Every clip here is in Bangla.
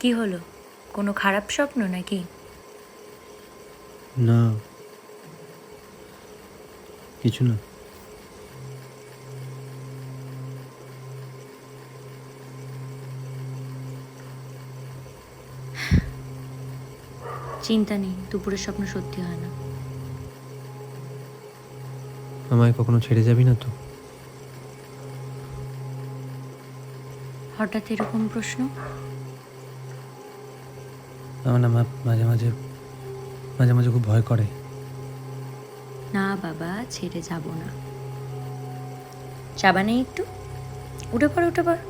কি হলো? কোনো খারাপ স্বপ্ন নাকি? না, কিছু না। চিন্তা নেই, দুপুরের স্বপ্ন সত্যি হয় না। আমায় কখনো ছেড়ে যাবি না তো? হঠাৎ এরকম প্রশ্ন? আমার না মাঝে মাঝে মাঝে মাঝে খুব ভয় করে। না বাবা, ছেড়ে যাব না। চাবা নেই একটু? উঠে পড়, উঠে পড়।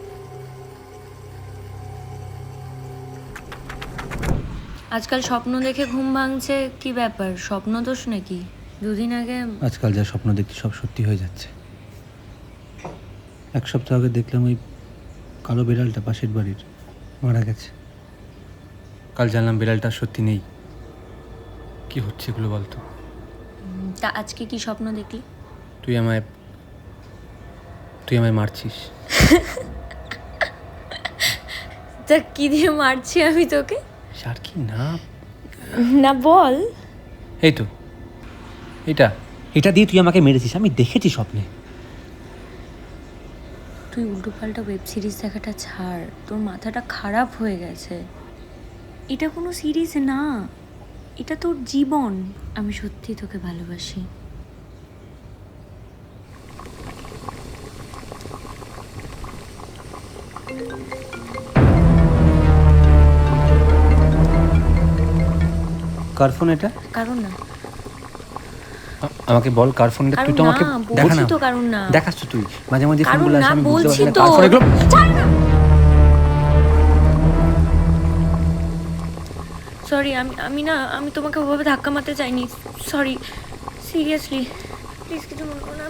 আজকাল স্বপ্ন দেখে ঘুম ভাঙছে, কি ব্যাপার? স্বপ্ন দোষ নাকি? দুদিন আগে আজকাল যা স্বপ্ন দেখছি সব সত্যি হয়ে যাচ্ছে। এক সপ্তাহ আগে দেখলাম ওই কালো বিড়ালটা পাশের বাড়ির মারা গেছে। কাল জানলাম বিড়ালটা সত্যি নেই। কি হচ্ছে এগুলো বলতো? তা আজকে কি স্বপ্ন দেখলি? তুই আমায় মারছিস। তা কি দিয়ে মারছি আমি তোকে? আর কি না, না বল। এই তো এটা দিয়ে তুই আমাকে মেরেছিস, আমি দেখেছি স্বপ্নে। তুই উল্টো পাল্টা ওয়েব সিরিজ দেখাটা ছাড়, তোর মাথাটা খারাপ হয়ে গেছে। এটা কোনো সিরিজ না, এটা তোর জীবন। আমি সত্যি তোকে ভালোবাসি। কার ফোন এটা? কারণ না। আমাকে বল কার ফোন এটা? তুই তো আমাকে দেখা না, তো কারণ না। দেখাস তো তুই মাঝে মাঝে কারণ ফোনগুলো আসে, না আমি বুঝতে বলছি পারছি না তো। কার ফোন এগুলো। ছাড় না। সরি, আমি তোমাকে ওভাবে ধাক্কা মারতে চাইনি। সরি, সিরিয়াসলি, প্লিজ কিছু মনে করো না।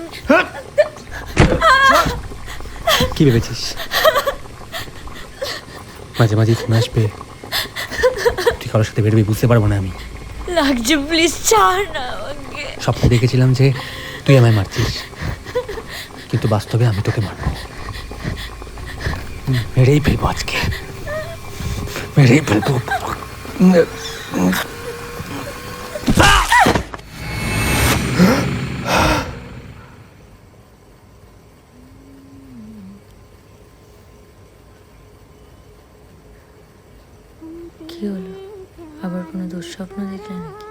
কি ভেবেছিস মাঝে মাঝে ফোন আসবে, তুই কারোর সাথে বেরোবি, বুঝতে পারবো না আমি? লাগছে, প্লিজ ছাড় না আমাকে। স্বপ্নে দেখেছিলাম যে তুই আমায় মারছিস, কিন্তু বাস্তবে আমি তোকে মারবো। মেরেই ফেলবো আজকে, মেরেই ফেলবো। কি হলো? আবার কোনো দুঃস্বপ্ন দেখলে নাকি?